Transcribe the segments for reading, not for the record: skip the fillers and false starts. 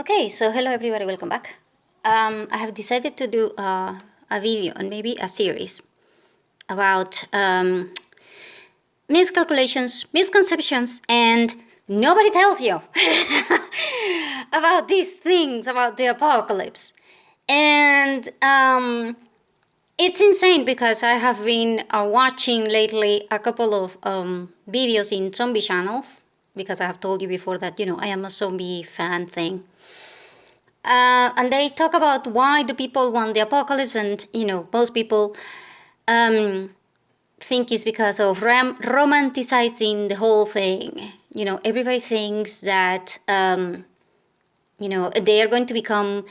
Okay, so hello everybody, welcome back. I have decided to do a video and maybe a series about miscalculations, misconceptions, and nobody tells you about these things, about the apocalypse. And it's insane because I have been watching lately a couple of videos in zombie channels because I have told you before that, I am a zombie fan thing. And they talk about why do people want the apocalypse, and most people think it's because of romanticizing the whole thing. Everybody thinks that they are going to become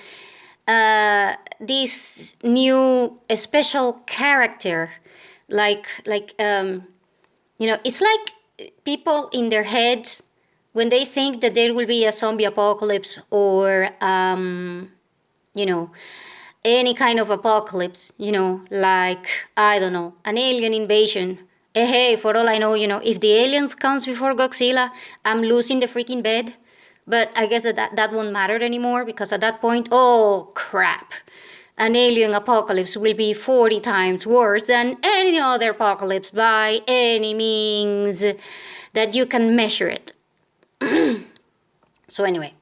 this new special character, it's like people in their heads when they think that there will be a zombie apocalypse or any kind of apocalypse, like, I don't know, an alien invasion. Hey, for all I know, if the aliens comes before Godzilla, I'm losing the freaking bed. But I guess that won't matter anymore because at that point, oh crap, an alien apocalypse will be 40 times worse than any other apocalypse by any means that you can measure it. So anyway,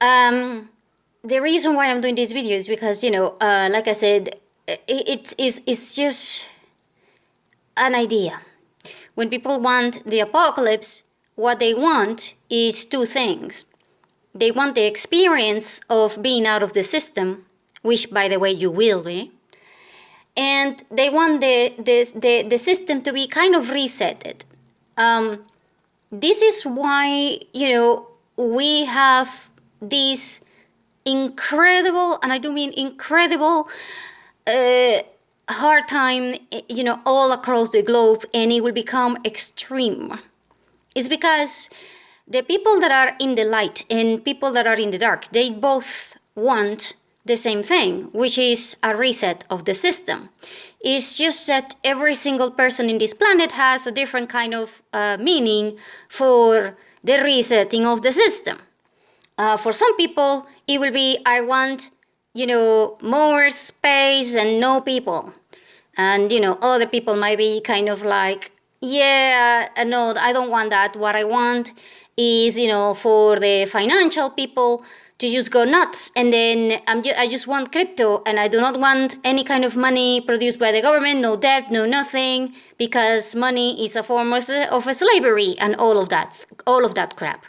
the reason why I'm doing this video is because, like I said, it's just an idea. When people want the apocalypse, what they want is two things. They want the experience of being out of the system, which, by the way, you will be. And they want the system to be kind of resetted. This is why, we have this incredible, and I do mean incredible, hard time, all across the globe, and it will become extreme. It's because the people that are in the light and people that are in the dark, they both want the same thing, which is a reset of the system. It's just that every single person in this planet has a different kind of meaning for the resetting of the system. For some people, it will be, I want, more space and no people. And, other people might be kind of like, yeah, no, I don't want that. What I want is, for the financial people to just go nuts. And then I just want crypto, and I do not want any kind of money produced by the government, no debt, no nothing, because money is a form of slavery and all of that crap.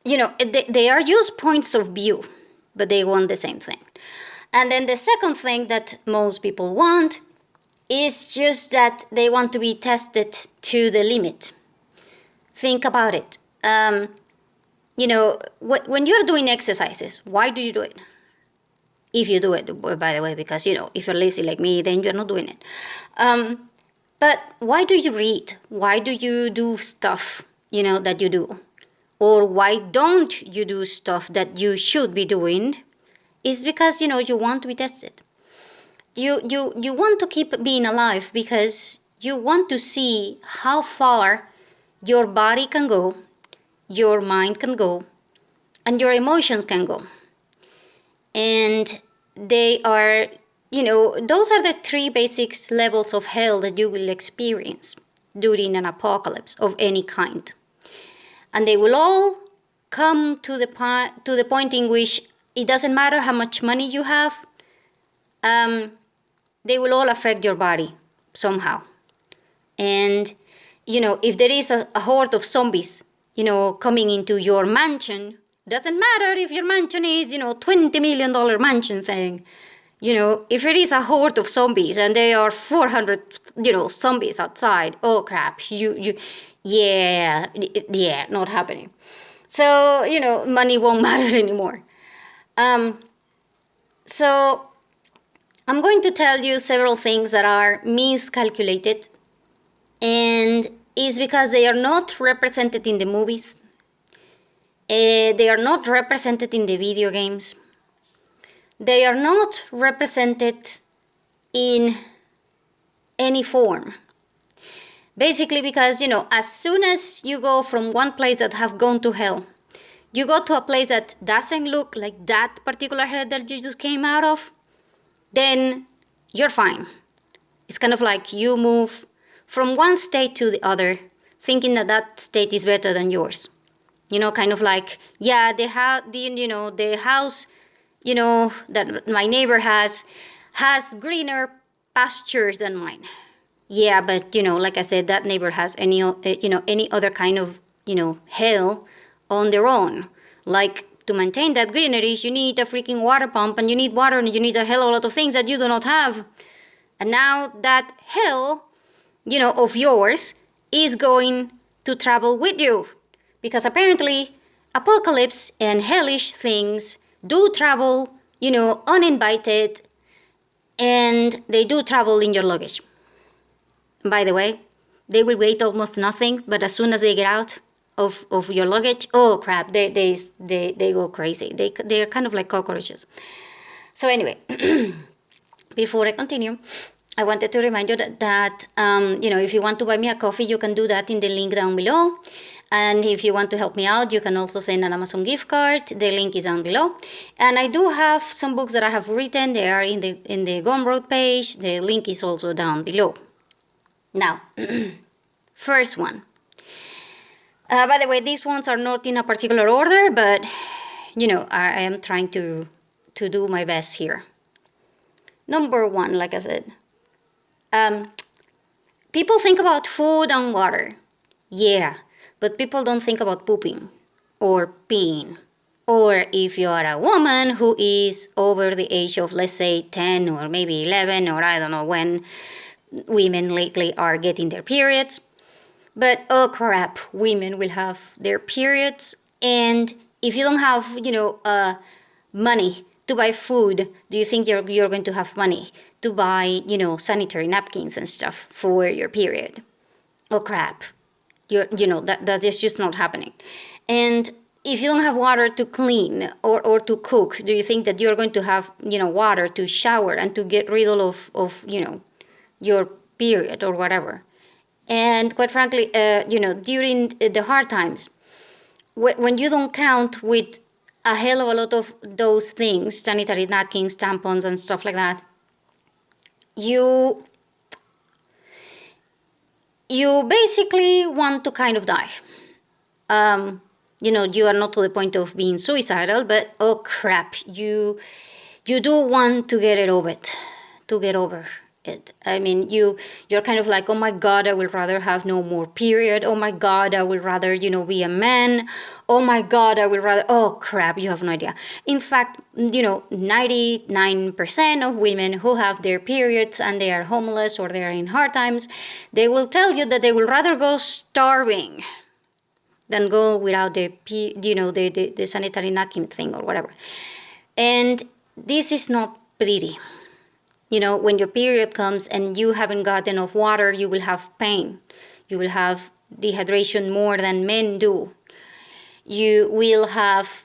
They are just points of view, but they want the same thing. And then the second thing that most people want is just that they want to be tested to the limit. Think about it. When you're doing exercises, why do you do it? If you do it, by the way, because, if you're lazy like me, then you're not doing it. But why do you read? Why do you do stuff, that you do? Or why don't you do stuff that you should be doing? Is because, you want to be tested. You want to keep being alive because you want to see how far your body can go, your mind can go, and your emotions can go. And they are, those are the three basic levels of hell that you will experience during an apocalypse of any kind. And they will all come to the point in which it doesn't matter how much money you have, they will all affect your body somehow. And, if there is a horde of zombies, coming into your mansion, doesn't matter if your mansion is, $20 million mansion thing. If it is a horde of zombies and there are 400, zombies outside, oh crap, yeah, not happening. So, money won't matter anymore. So I'm going to tell you several things that are miscalculated, and it's because they are not represented in the movies. They are not represented in the video games. They are not represented in any form. Basically because, as soon as you go from one place that have gone to hell, you go to a place that doesn't look like that particular hell that you just came out of, then you're fine. It's kind of like you move from one state to the other, thinking that that state is better than yours. Kind of like, yeah, the house, that my neighbor has greener pastures than mine. Yeah, but like I said, that neighbor has any other kind of hell on their own. Like, to maintain that greenery, you need a freaking water pump, and you need water, and you need a hell of a lot of things that you do not have. And now that hell, of yours is going to travel with you. Because apparently, apocalypse and hellish things do travel, uninvited, and they do travel in your luggage. By the way, they will weigh almost nothing, but as soon as they get out of your luggage, oh crap, they go crazy. They're kind of like cockroaches. So anyway, before I continue, I wanted to remind you that if you want to buy me a coffee, you can do that in the link down below. And if you want to help me out, you can also send an Amazon gift card. The link is down below. And I do have some books that I have written. They are in the Gumroad page. The link is also down below. Now, first one. By the way, these ones are not in a particular order, but I am trying to do my best here. Number one, like I said, people think about food and water. Yeah, but people don't think about pooping or peeing. Or if you are a woman who is over the age of, let's say, 10 or maybe 11, or I don't know when women lately are getting their periods. But oh crap, women will have their periods, and if you don't have, money to buy food, do you think you're going to have money to buy, sanitary napkins and stuff for your period? Oh crap, that is just not happening. And if you don't have water to clean or to cook, do you think that you're going to have, water to shower and to get rid of your period or whatever? And quite frankly, during the hard times, when you don't count with a hell of a lot of those things, sanitary napkins, tampons, and stuff like that, you basically want to kind of die. You are not to the point of being suicidal, but oh crap, you do want to get over it. I mean, you're kind of like, oh my God, I would rather have no more period. Oh my God, I would rather, be a man. Oh my God, I would rather, oh crap, you have no idea. In fact, 99% of women who have their periods and they are homeless or they are in hard times, they will tell you that they would rather go starving than go without the sanitary napkin thing or whatever. And this is not pretty. When your period comes and you haven't got enough water, you will have pain. You will have dehydration more than men do. You will have,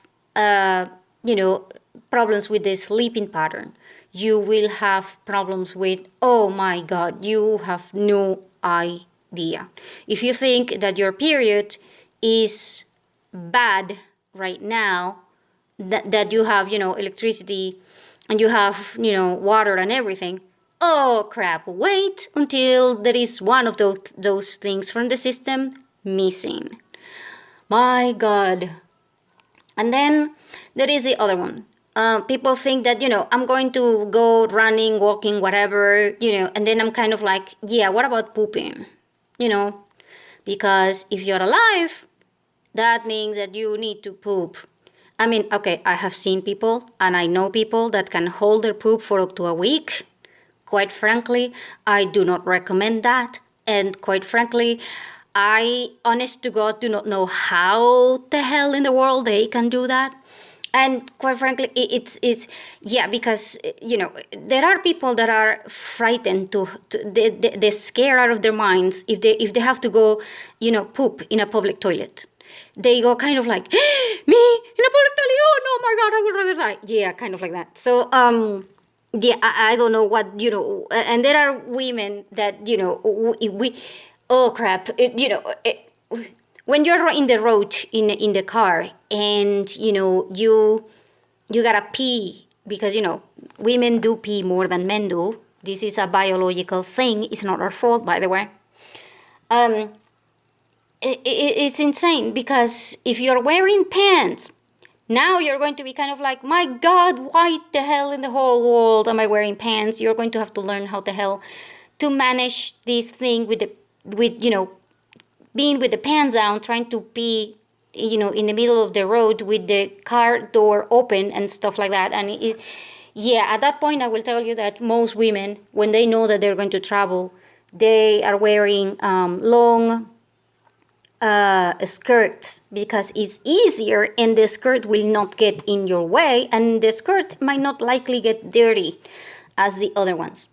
problems with the sleeping pattern. You will have problems with, oh my God, you have no idea. If you think that your period is bad right now, that you have, electricity, and you have, water and everything, oh crap, wait until there is one of those things from the system missing. My God. And then there is the other one. People think that, I'm going to go running, walking, whatever, and then I'm kind of like, yeah, what about pooping? Because if you're alive, that means that you need to poop. I mean, okay, I have seen people and I know people that can hold their poop for up to a week. Quite frankly, I do not recommend that. And quite frankly, I, honest to God, do not know how the hell in the world they can do that. And quite frankly, it's because, there are people that are frightened they scare out of their minds if they have to go, poop in a public toilet. They go kind of like, me in a public toilet, oh no, my God, I would rather die. Yeah, kind of like that. So, I don't know what, and there are women that, oh crap, when you're in the road in the car, and you gotta pee, because women do pee more than men do. This is a biological thing. It's not our fault, by the way. um it's insane, because if you're wearing pants, now you're going to be kind of like, my god, why the hell in the whole world am I wearing pants? You're going to have to learn how the hell to manage this thing with being with the pants down, trying to pee, in the middle of the road with the car door open and stuff like that. And yeah, at that point, I will tell you that most women, when they know that they're going to travel, they are wearing long skirts, because it's easier, and the skirt will not get in your way, and the skirt might not likely get dirty as the other ones.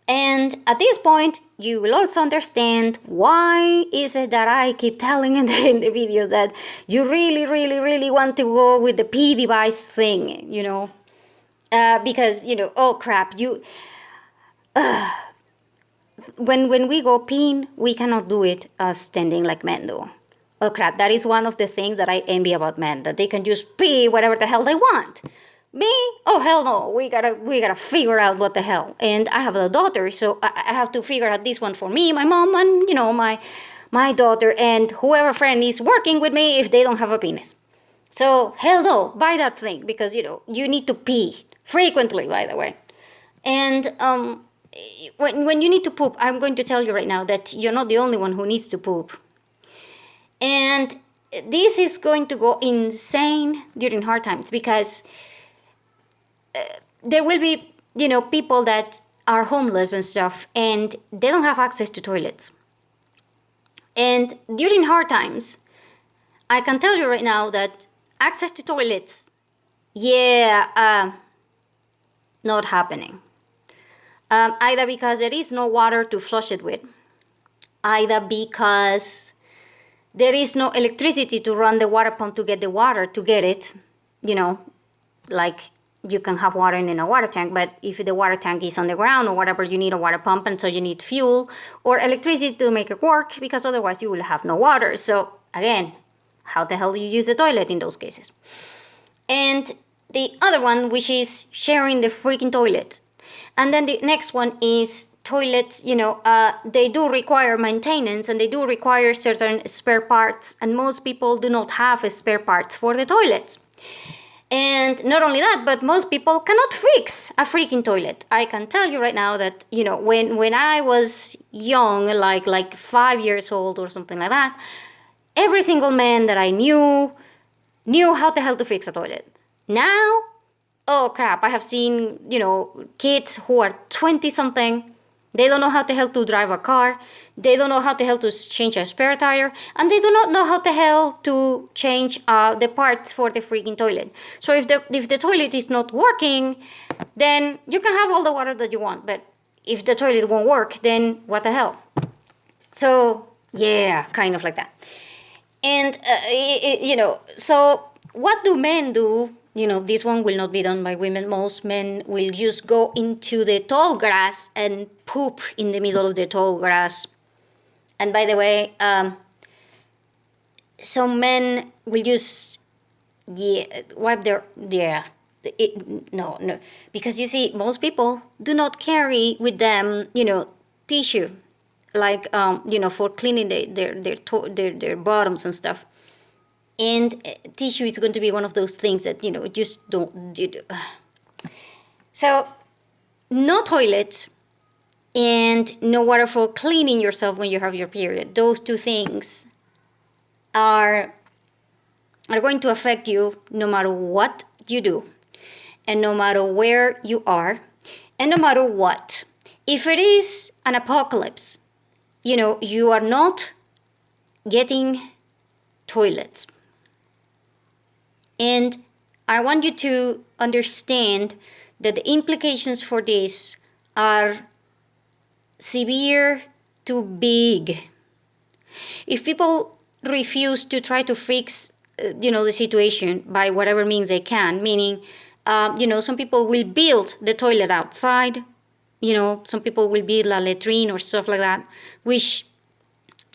And at this point, you will also understand why is it that I keep telling in the videos that you really, really, really want to go with the P device thing, because oh crap, when we go peeing, we cannot do it standing like men do. Oh crap, that is one of the things that I envy about men, that they can just pee whatever the hell they want. Me? Oh hell no. We gotta figure out what the hell. And I have a daughter, so I have to figure out this one for me, my mom, and my daughter, and whoever friend is working with me if they don't have a penis. So hell no, buy that thing, because you need to pee frequently, by the way. And when you need to poop, I'm going to tell you right now that you're not the only one who needs to poop. And this is going to go insane during hard times, because there will be, people that are homeless and stuff, and they don't have access to toilets. And during hard times, I can tell you right now that access to toilets, not happening. Either because there is no water to flush it with, either because there is no electricity to run the water pump to get the water to get it, like you can have water in a water tank, but if the water tank is on the ground or whatever, you need a water pump, and so you need fuel or electricity to make it work, because otherwise you will have no water. So again, how the hell do you use the toilet in those cases? And the other one, which is sharing the freaking toilet. And then the next one is toilets, they do require maintenance, and they do require certain spare parts, and most people do not have spare parts for the toilets. And not only that, but most people cannot fix a freaking toilet. I can tell you right now that, when I was young, like 5 years old or something like that, every single man that I knew how the hell to fix a toilet. Now, oh crap, I have seen, kids who are 20 something. They don't know how the hell to drive a car. They don't know how the hell to change a spare tire. And they do not know how the hell to change the parts for the freaking toilet. So if the toilet is not working, then you can have all the water that you want. But if the toilet won't work, then what the hell? So, yeah, kind of like that. And, so what do men do? This one will not be done by women. Most men will just go into the tall grass and poop in the middle of the tall grass. And by the way, some men will just wipe their no, because you see, most people do not carry with them tissue, like for cleaning their bottoms and stuff. And tissue is going to be one of those things that just don't. So no toilet and no water for cleaning yourself when you have your period. Those two things are going to affect you no matter what you do, and no matter where you are, and no matter what. If it is an apocalypse, you are not getting toilets. And I want you to understand that the implications for this are severe to big. If people refuse to try to fix, the situation by whatever means they can, meaning, some people will build the toilet outside, some people will build a latrine or stuff like that, which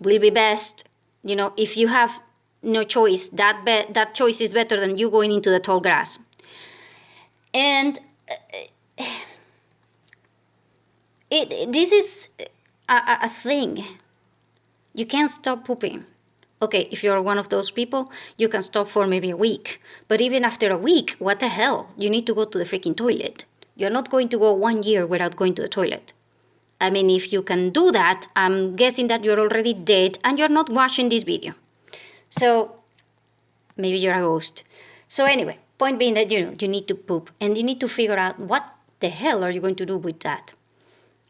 will be best, if you have no choice, that choice is better than you going into the tall grass. And this is a thing. You can't stop pooping. Okay, if you're one of those people, you can stop for maybe a week. But even after a week, what the hell? You need to go to the freaking toilet. You're not going to go 1 year without going to the toilet. I mean, if you can do that, I'm guessing that you're already dead and you're not watching this video. So maybe you're a ghost. So anyway, point being that, you need to poop and you need to figure out what the hell are you going to do with that.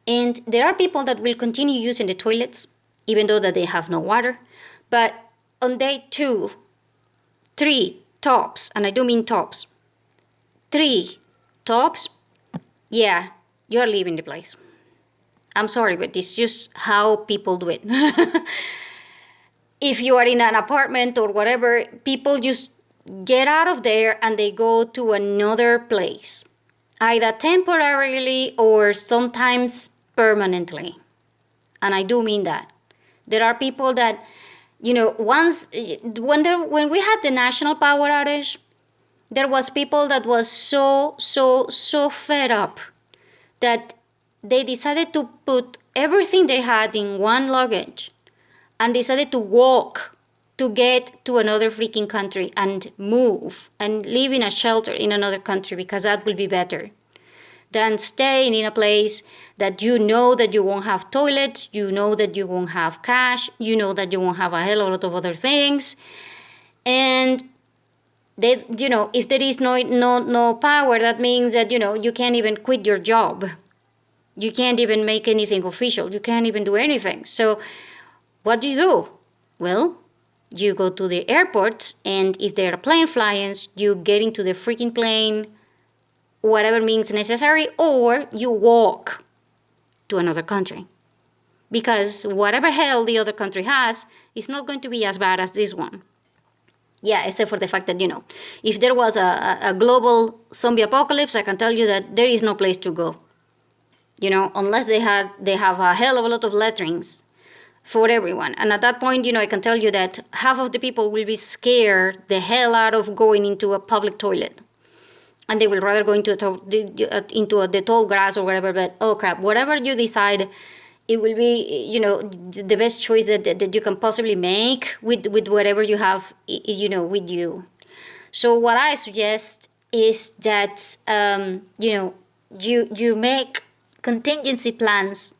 And there are people that will continue using the toilets even though that they have no water. But on day 2, 3 tops, and I do mean tops, 3 tops, yeah, you're leaving the place. I'm sorry, but it's just how people do it. If you are in an apartment or whatever, people just get out of there and they go to another place, either temporarily or sometimes permanently. And I do mean that. There are people that, once, when we had the national power outage, there was people that was so fed up that they decided to put everything they had in one luggage and decided to walk to get to another freaking country and move and live in a shelter in another country because that will be better than staying in a place that you know that you won't have toilets, you know that you won't have cash, you know that you won't have a hell of a lot of other things. And they, if there is no power, that means that, you can't even quit your job. You can't even make anything official. You can't even do anything. So what do? Well, you go to the airports, and if there are plane fly-ins, you get into the freaking plane, whatever means necessary, or you walk to another country. Because whatever hell the other country has is not going to be as bad as this one. Yeah, except for the fact that, if there was a global zombie apocalypse, I can tell you that there is no place to go. Unless they have a hell of a lot of letterings for everyone. And at that point, I can tell you that half of the people will be scared the hell out of going into a public toilet. And they will rather go into the tall grass or whatever. But oh crap, whatever you decide, it will be, the best choice that you can possibly make with whatever you have, with you. So what I suggest is that, you make contingency plans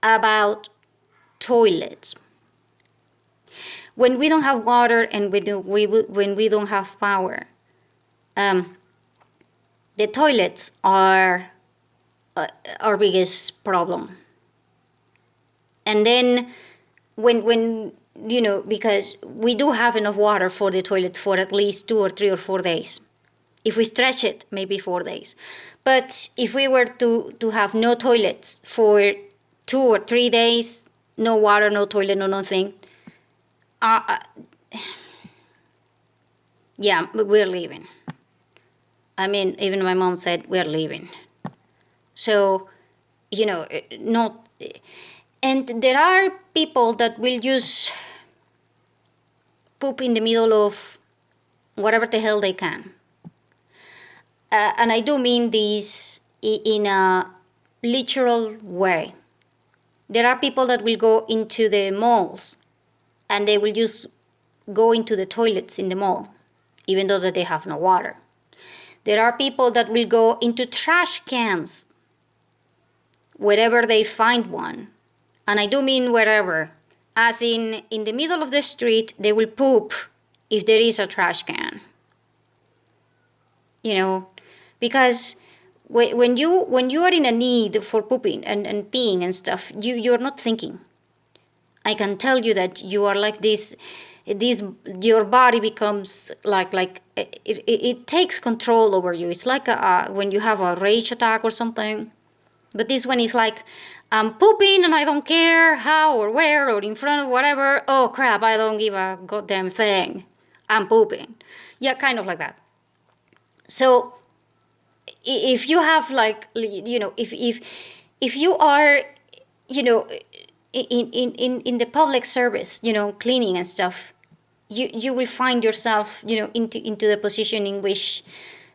about toilets. When we don't have water and when we don't have power, the toilets are our biggest problem. And then when because we do have enough water for the toilets for at least 2 or 3 or 4 days. If we stretch it, maybe 4 days. But if we were to have no toilets for 2 or 3 days, no water, no toilet, no nothing, yeah, we're leaving. I mean, even my mom said we're leaving. So, not. And there are people that will just poop in the middle of whatever the hell they can. And I do mean this in a literal way. There are people that will go into the malls and they will just go into the toilets in the mall, even though that they have no water. There are people that will go into trash cans wherever they find one. And I do mean wherever. As in the middle of the street, they will poop if there is a trash can. Because when you are in a need for pooping and peeing and stuff, you're not thinking. I can tell you that you are like this, your body becomes like it takes control over you. It's like when you have a rage attack or something. But this one is like, I'm pooping and I don't care how or where or in front of whatever. Oh crap, I don't give a goddamn thing. I'm pooping. Yeah, kind of like that. So if you have if you are, in the public service, cleaning and stuff, you will find yourself, into the position in which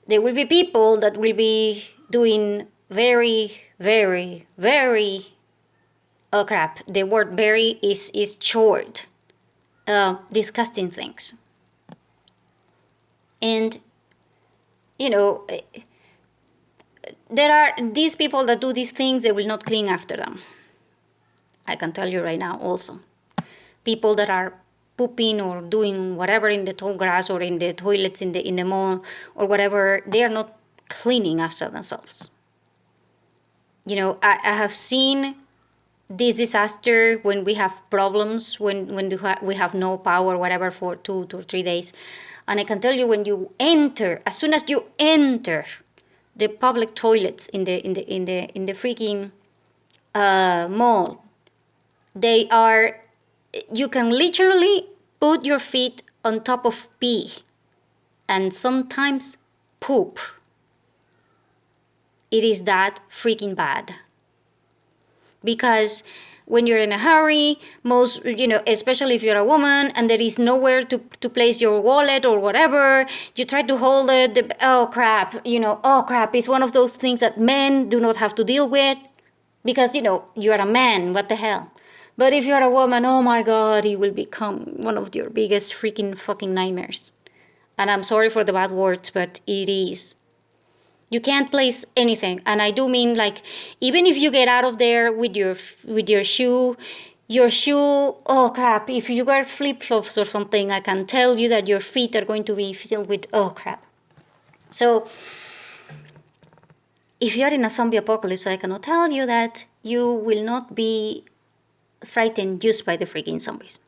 there will be people that will be doing very, very, very, oh crap, the word very is short, disgusting things. And, there are these people that do these things, they will not clean after them. I can tell you right now also. People that are pooping or doing whatever in the tall grass or in the toilets in the mall or whatever, they are not cleaning after themselves. I have seen this disaster when we have problems, when we have no power, whatever, for 2 to 3 days. And I can tell you, when you enter, as soon as you enter the public toilets in the freaking mall, they are, you can literally put your feet on top of pee and sometimes poop. It is that freaking bad. Because when you're in a hurry, most, especially if you're a woman and there is nowhere to place your wallet or whatever, you try to hold it. Oh crap, it's one of those things that men do not have to deal with because, you're a man, what the hell. But if you're a woman, oh my God, it will become one of your biggest freaking fucking nightmares. And I'm sorry for the bad words, but it is. You can't place anything, and I do mean, like, even if you get out of there with your shoe, oh crap, if you wear flip-flops or something, I can tell you that your feet are going to be filled with, oh crap. So, if you're in a zombie apocalypse, I cannot tell you that you will not be frightened just by the freaking zombies.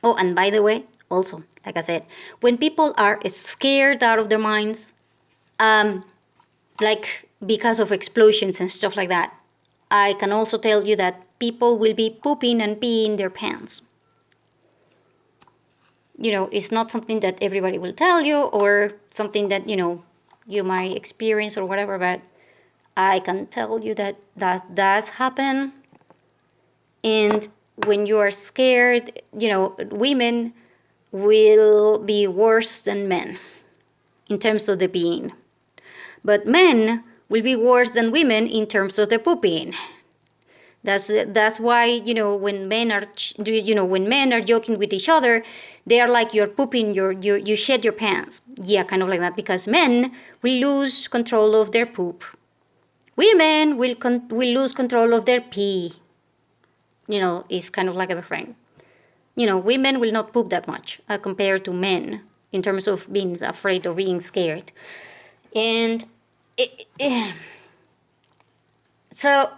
Oh, and by the way, also, like I said, when people are scared out of their minds, like because of explosions and stuff like that, I can also tell you that people will be pooping and peeing their pants. It's not something that everybody will tell you or something that, you might experience or whatever, but I can tell you that does happen. And when you are scared, women will be worse than men in terms of the peeing. But men will be worse than women in terms of the pooping. That's why, when men are joking with each other, they are like, you're pooping, you shed your pants. Yeah, kind of like that, because men will lose control of their poop. Women will lose control of their pee. It's kind of like a thing. Women will not poop that much compared to men in terms of being afraid or being scared. And so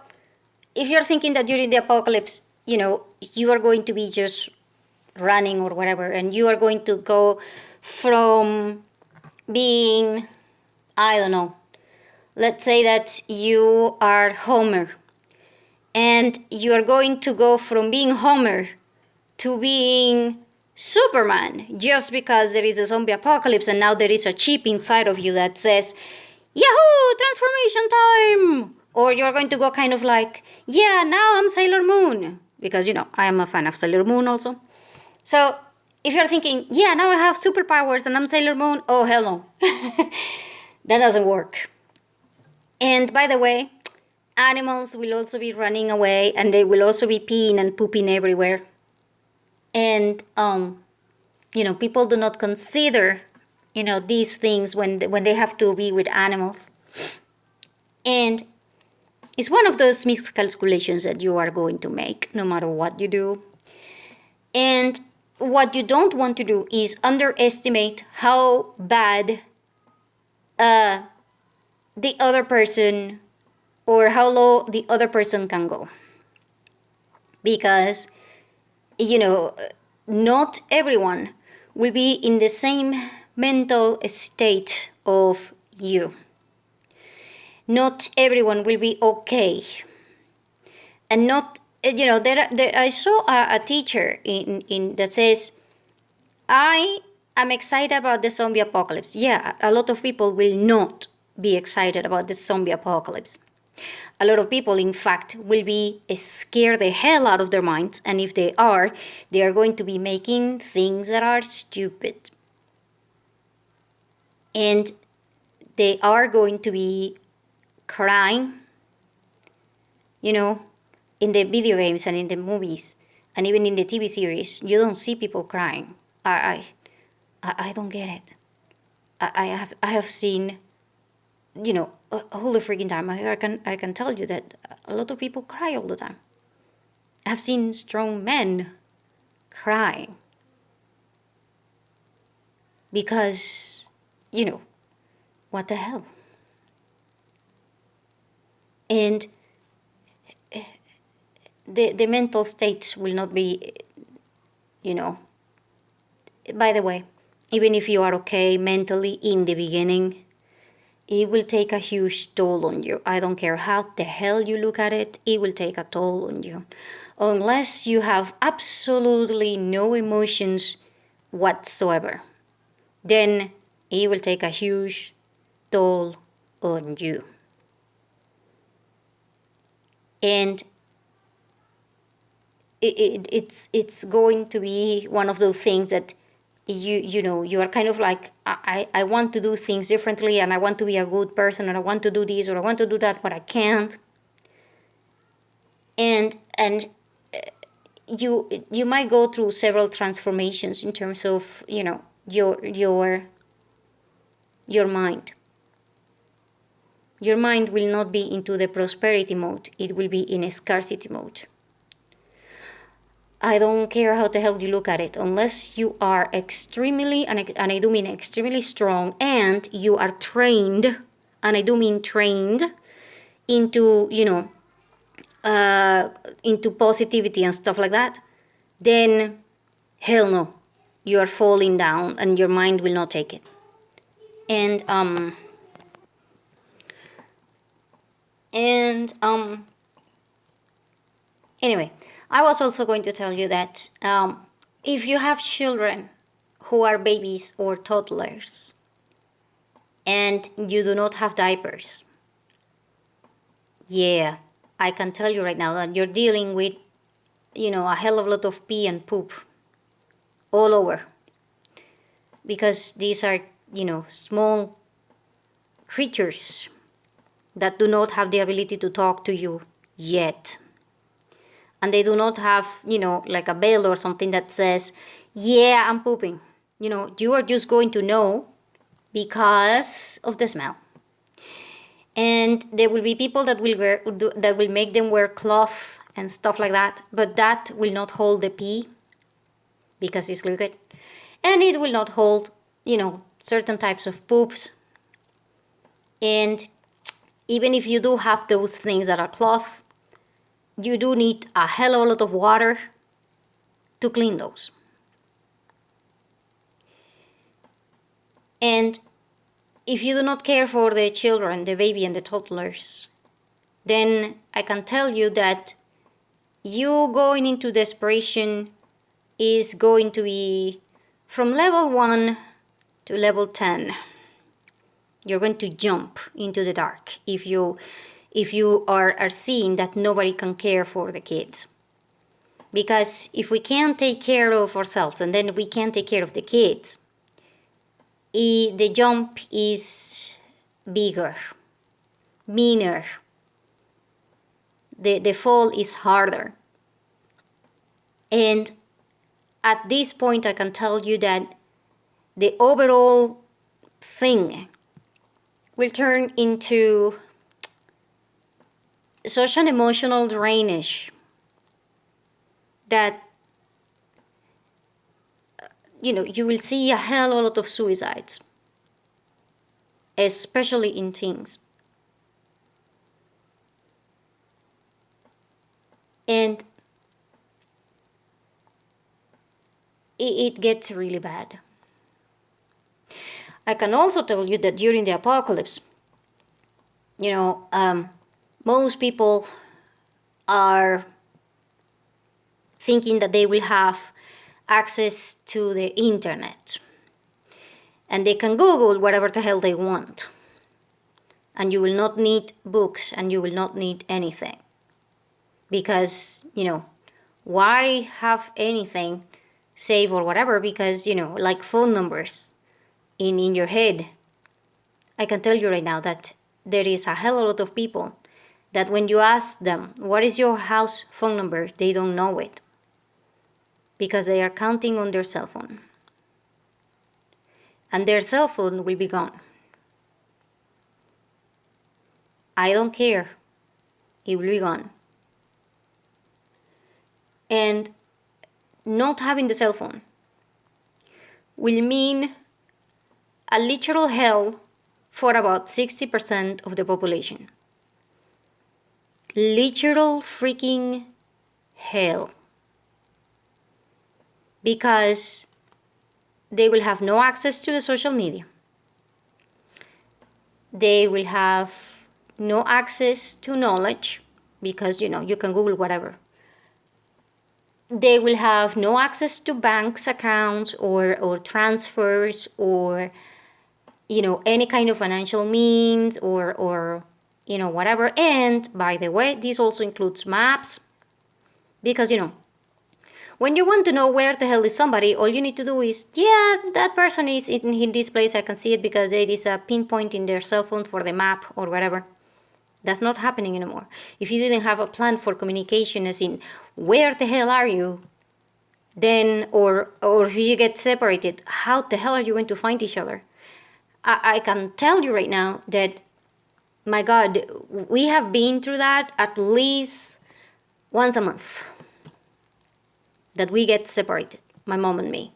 if you're thinking that during the apocalypse, you are going to be just running or whatever, and you are going to go from being, I don't know, let's say that you are Homer, and you are going to go from being Homer to being Superman just because there is a zombie apocalypse and now there is a chip inside of you that says, Yahoo! Transformation time! Or you're going to go kind of like, yeah, now I'm Sailor Moon. Because, I am a fan of Sailor Moon also. So, if you're thinking, yeah, now I have superpowers and I'm Sailor Moon, oh, hell no. That doesn't work. And by the way, animals will also be running away and they will also be peeing and pooping everywhere. And, people do not consider, these things when they have to be with animals. And it's one of those miscalculations that you are going to make no matter what you do. And what you don't want to do is underestimate how bad the other person or how low the other person can go. Because, not everyone will be in the same mental state of you. Not everyone will be okay. And not, I saw a teacher in that says, I am excited about the zombie apocalypse. Yeah, a lot of people will not be excited about the zombie apocalypse. A lot of people, in fact, will be scared the hell out of their minds, and if they are going to be making things that are stupid. And they are going to be crying, in the video games and in the movies and even in the TV series. You don't see people crying. I don't get it. I have seen, all the freaking time. I can tell you that a lot of people cry all the time. I've seen strong men crying because, what the hell? And the mental states will not be, by the way, even if you are okay mentally in the beginning, it will take a huge toll on you. I don't care how the hell you look at it, it will take a toll on you. Unless you have absolutely no emotions whatsoever, then it will take a huge toll on you. And it's going to be one of those things that you are kind of like, I want to do things differently, and I want to be a good person, and I want to do this or I want to do that, but I can't. And you might go through several transformations in terms of your mind. Your mind will not be into the prosperity mode, it will be in a scarcity mode. I don't care how the hell you look at it, unless you are extremely, and I do mean extremely strong, and you are trained, and I do mean trained, into, into positivity and stuff like that, then hell no, you are falling down and your mind will not take it. And anyway, I was also going to tell you that if you have children who are babies or toddlers and you do not have diapers, yeah, I can tell you right now that you're dealing with, a hell of a lot of pee and poop all over. Because these are, small creatures that do not have the ability to talk to you yet. And they do not have, like a bell or something that says, yeah, I'm pooping. You are just going to know because of the smell. And there will be people that will make them wear cloth and stuff like that, but that will not hold the pee because it's liquid. And it will not hold, certain types of poops. And even if you do have those things that are cloth, you do need a hell of a lot of water to clean those. And if you do not care for the children, the baby and the toddlers, then I can tell you that you going into desperation is going to be from level 1 to level 10. You're going to jump into the dark if you are seeing that nobody can care for the kids. Because if we can't take care of ourselves and then we can't take care of the kids, the jump is bigger, meaner. The fall is harder. And at this point, I can tell you that the overall thing will turn into such an emotional drainage that you will see a hell of a lot of suicides, especially in teens. And it gets really bad. I can also tell you that during the apocalypse, most people are thinking that they will have access to the internet and they can Google whatever the hell they want. and you will not need books, and you will not need anything. Because, why have anything saved or whatever? Because, like phone numbers in your head. I can tell you right now that there is a hell of a lot of people that when you ask them, what is your house phone number, they don't know it. Because they are counting on their cell phone. And their cell phone will be gone. I don't care. It will be gone. And not having the cell phone will mean a literal hell for about 60% of the population. Literal freaking hell. Because they will have no access to the social media. They will have no access to knowledge because, you can Google whatever. They will have no access to banks accounts or transfers or, any kind of financial means or whatever. And by the way, this also includes maps because, when you want to know where the hell is somebody, all you need to do is, that person is in this place. I can see it because there is a pinpoint in their cell phone for the map or whatever. That's not happening anymore. If you didn't have a plan for communication, as in, where the hell are you? Then, or if you get separated, how the hell are you going to find each other? I can tell you right now that, my God, we have been through that at least once a month. That we get separated, my mom and me.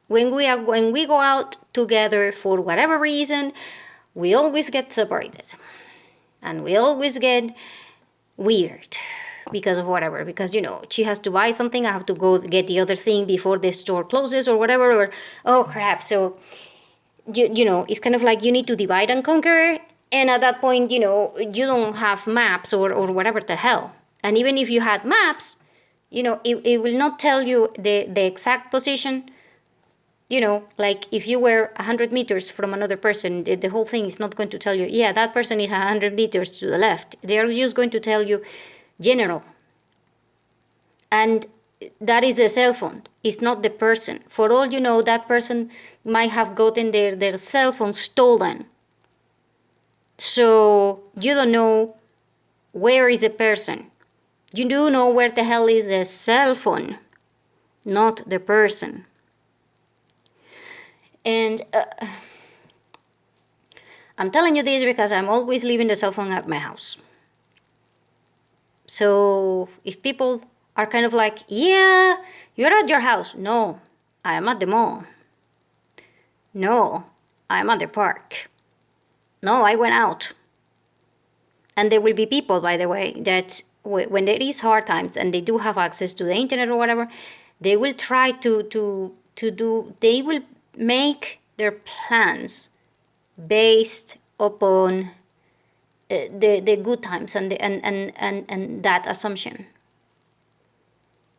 When we go out together for whatever reason, we always get separated. And we always get weird because of whatever. Because, she has to buy something, I have to go get the other thing before the store closes or whatever. Or, oh crap. So, it's kind of like you need to divide and conquer. And at that point, you don't have maps or whatever the hell. And even if you had maps, it will not tell you the exact position. Like if you were 100 meters from another person, the whole thing is not going to tell you, that person is 100 meters to the left. They are just going to tell you general. And that is the cell phone. It's not the person. For all you know, that person might have gotten their cell phone stolen. So you don't know where is the person. You do know where the hell is the cell phone, not the person. And I'm telling you this because I'm always leaving the cell phone at my house. So if people are kind of like, you're at your house. No, I am at the mall. No, I am at the park. No, I went out. And there will be people, by the way, that when there is hard times and they do have access to the internet or whatever, they will try they will make their plans based upon the good times and that assumption.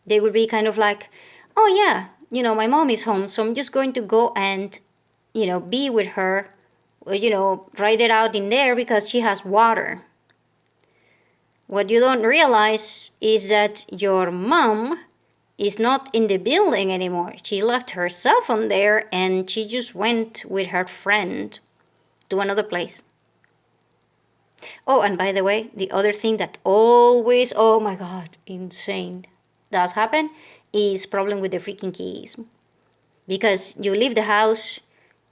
They will be kind of like, oh yeah, my mom is home, so I'm just going to go and, be with her, write it out in there because she has water. What you don't realize is that your mom is not in the building anymore. She left her cell phone there and she just went with her friend to another place. Oh, and by the way, the other thing that always, oh my God, insane, does happen is problem with the freaking keys. Because you leave the house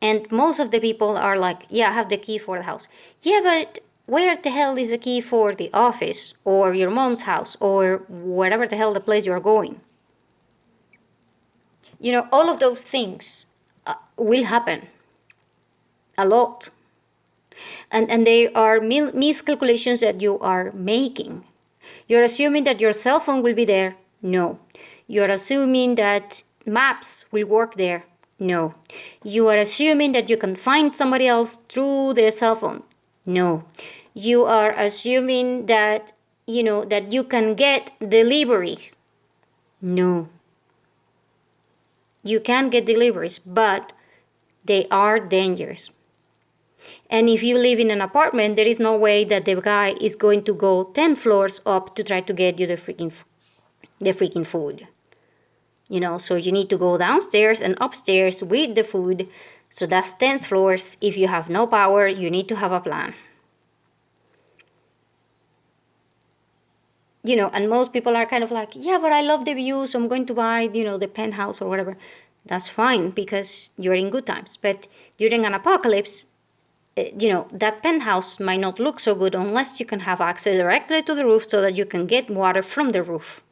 and most of the people are like, I have the key for the house. Yeah, but where the hell is the key for the office or your mom's house or whatever the hell the place you're going? All of those things will happen a lot. And they are miscalculations that you are making. You're assuming that your cell phone will be there. No. You're assuming that maps will work there. No. You are assuming that you can find somebody else through the cell phone. No. You are assuming that, that you can get delivery. No. You can get deliveries, but they are dangerous. And if you live in an apartment, there is no way that the guy is going to go 10 floors up to try to get you the freaking food. So you need to go downstairs and upstairs with the food. So that's 10 floors. If you have no power, you need to have a plan. And most people are kind of like, yeah, but I love the view, so I'm going to buy, the penthouse or whatever. That's fine because you're in good times. But during an apocalypse, that penthouse might not look so good unless you can have access directly to the roof so that you can get water from the roof.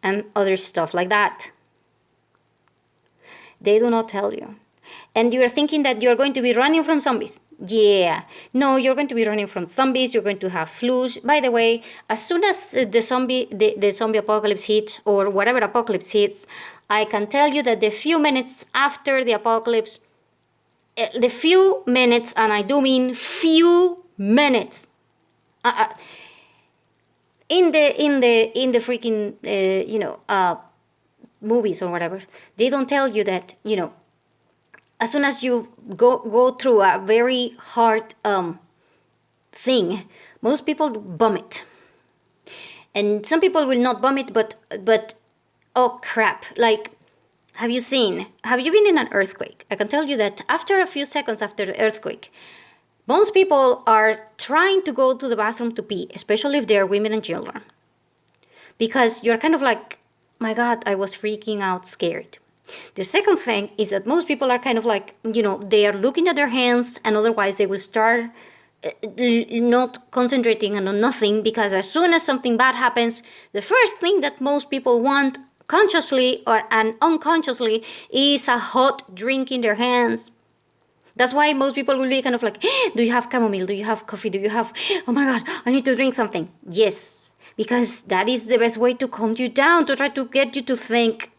And other stuff like that. They do not tell you. And you're thinking that you're going to be running from zombies. Yeah. No, you're going to be running from zombies. You're going to have flus. By the way, as soon as the zombie apocalypse hits, or whatever apocalypse hits, I can tell you that the few minutes after the apocalypse, and I do mean few minutes, in the freaking movies or whatever, they don't tell you that as soon as you go through a very hard thing, most people vomit, and some people will not vomit, but oh crap, like. Have you been in an earthquake? I can tell you that after a few seconds after the earthquake, most people are trying to go to the bathroom to pee, especially if they're women and children. Because you're kind of like, my God, I was freaking out scared. The second thing is that most people are kind of like, they are looking at their hands, and otherwise they will start not concentrating on nothing, because as soon as something bad happens, the first thing that most people want, consciously and unconsciously, is a hot drink in their hands. That's why most people will be kind of like, do you have chamomile? Do you have coffee? Do you have, oh my God, I need to drink something. Yes, because that is the best way to calm you down, to try to get you to think.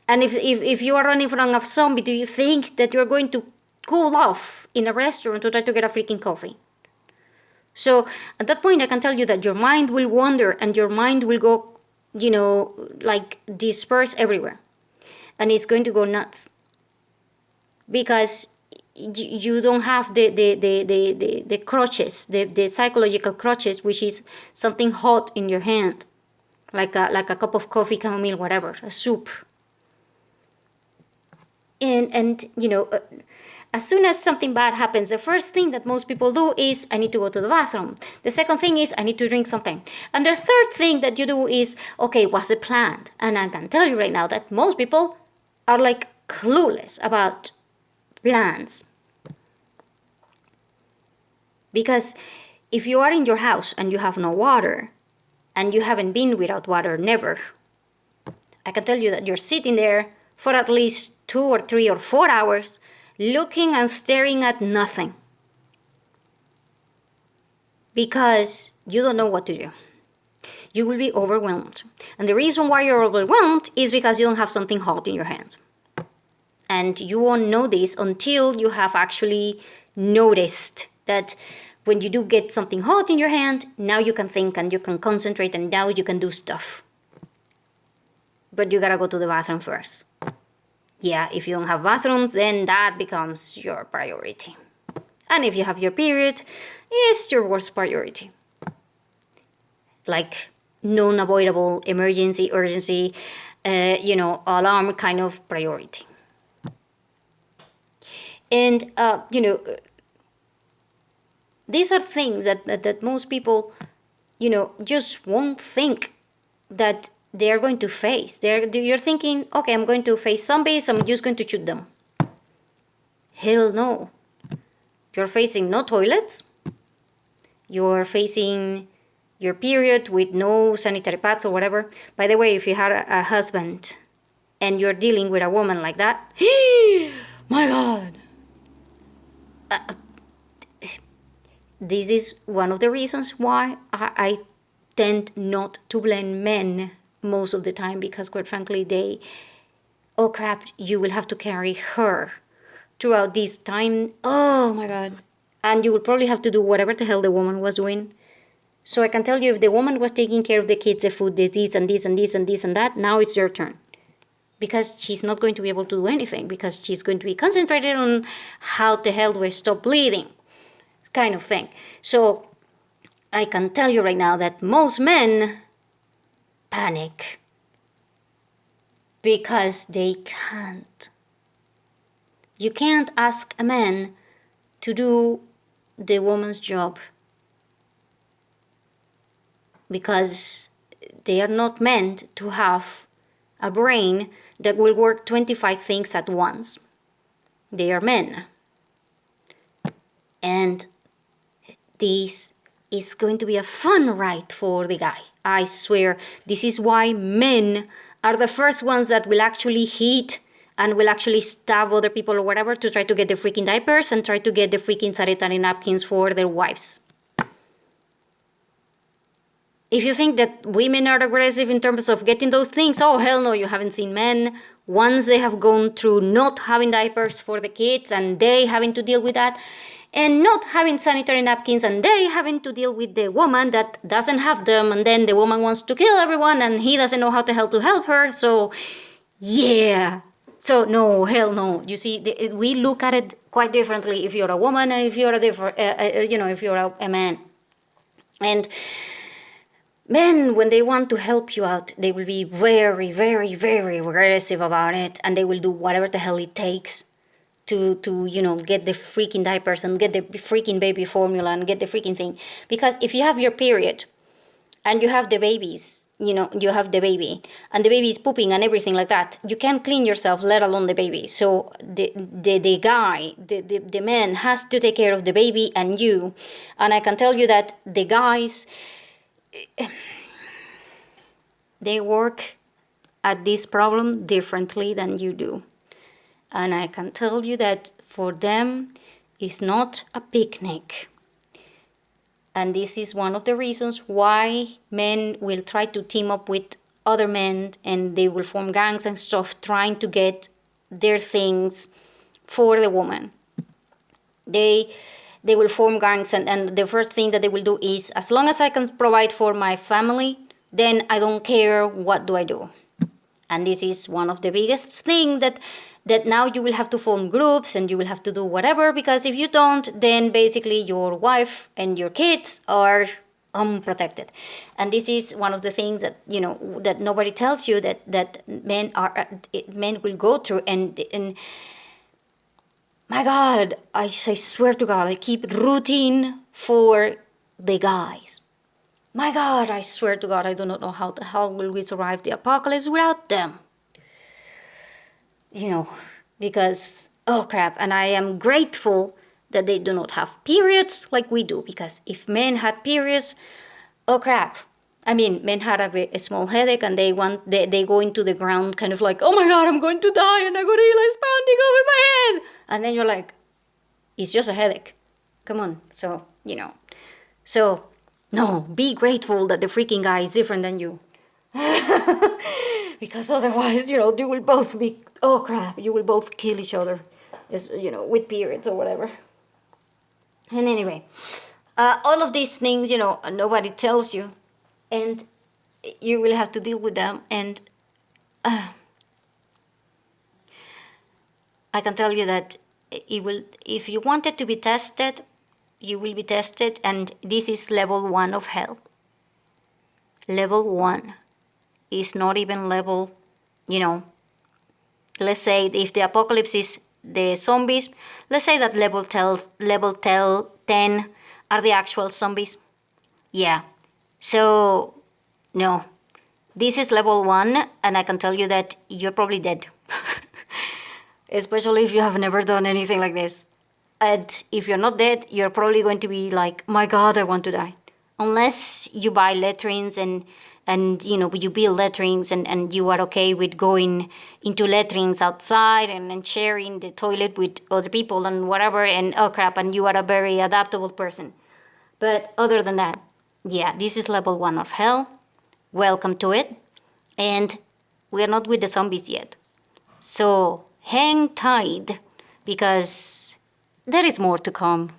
And if you are running from a zombie, do you think that you're going to cool off in a restaurant to try to get a freaking coffee? So at that point, I can tell you that your mind will wander, and your mind will go, like disperse everywhere, and it's going to go nuts, because you don't have the crutches, the psychological crutches, which is something hot in your hand, like a cup of coffee, chamomile, whatever, a soup. And as soon as something bad happens, the first thing that most people do is, I need to go to the bathroom. The second thing is, I need to drink something. And the third thing that you do is, okay, what's the plan? And I can tell you right now that most people are like clueless about plans. Because if you are in your house and you have no water, and you haven't been without water never, I can tell you that you're sitting there for at least 2 or 3 or 4 hours, looking and staring at nothing, because you don't know what to do. You will be overwhelmed. And the reason why you're overwhelmed is because you don't have something hot in your hands. And you won't know this until you have actually noticed that when you do get something hot in your hand, now you can think and you can concentrate, and now you can do stuff. But you gotta go to the bathroom first. Yeah, if you don't have bathrooms, then that becomes your priority. And if you have your period, it's your worst priority. Like non-avoidable emergency, urgency, alarm kind of priority. And, these are things that most people, just won't think that they are going to face. You're thinking, okay, I'm going to face zombies, I'm just going to shoot them. Hell no. You're facing no toilets. You're facing your period with no sanitary pads or whatever. By the way, if you had a husband and you're dealing with a woman like that, my God. This is one of the reasons why I tend not to blame men most of the time, because quite frankly, oh crap, you will have to carry her throughout this time. Oh my God. And you will probably have to do whatever the hell the woman was doing. So I can tell you, if the woman was taking care of the kids, the food, this and this and this and this and that, now it's your turn. because she's not going to be able to do anything, because she's going to be concentrated on how the hell do I stop bleeding, kind of thing. So I can tell you right now that most men panic because they can't. You can't ask a man to do the woman's job because they are not meant to have a brain that will work 25 things at once. They are men. And this is going to be a fun ride for the guy. I swear, this is why men are the first ones that will actually hit and will actually stab other people or whatever to try to get the freaking diapers and try to get the freaking sanitary napkins for their wives. If you think that women are aggressive in terms of getting those things, oh hell no, you haven't seen men. Once they have gone through not having diapers for the kids and they having to deal with that, and not having sanitary napkins and they having to deal with the woman that doesn't have them, and then the woman wants to kill everyone and he doesn't know how the hell to help her. So yeah, so no, hell no. You see, we look at it quite differently if you're a woman and if you're a different, if you're a man. And men, when they want to help you out, they will be very, very, very aggressive about it, and they will do whatever the hell it takes to get the freaking diapers and get the freaking baby formula and get the freaking thing. Because if you have your period and you have the babies, you have the baby and the baby is pooping and everything like that, you can't clean yourself, let alone the baby. So the guy, the man has to take care of the baby and you. And I can tell you that the guys, they work at this problem differently than you do. And I can tell you that for them, it's not a picnic. And this is one of the reasons why men will try to team up with other men and they will form gangs and stuff trying to get their things for the woman. They will form gangs and the first thing that they will do is, as long as I can provide for my family, then I don't care what do I do. And this is one of the biggest thing that now you will have to form groups and you will have to do whatever, because if you don't, then basically your wife and your kids are unprotected. And this is one of the things that that nobody tells you that men will go through. And my God, I swear to God, I keep rooting for the guys. My God, I swear to God, I do not know how the hell will we survive the apocalypse without them. Because, oh crap, and I am grateful that they do not have periods like we do, because if men had periods, oh crap. I mean, men had a small headache and they go into the ground kind of like, oh my God, I'm going to die and a gorilla is pounding over my head. And then you're like, it's just a headache. Come on. So, So, no, be grateful that the freaking guy is different than you. Because otherwise, you will both be, oh crap, you will both kill each other, with periods or whatever. And anyway, all of these things, nobody tells you, and you will have to deal with them. And I can tell you that if you wanted to be tested, you will be tested, and this is level 1 of hell. Level 1 is not even level, let's say if the apocalypse is the zombies, let's say that level 10 are the actual zombies. Yeah. So, no. This is level 1, and I can tell you that you're probably dead. Especially if you have never done anything like this. And if you're not dead, you're probably going to be like, my God, I want to die. Unless you buy latrines and you build latrines and you are okay with going into latrines outside and sharing the toilet with other people and whatever, and oh crap, and you are a very adaptable person. But other than that, yeah, this is level 1 of hell. Welcome to it. And we're not with the zombies yet. So hang tight, because there is more to come.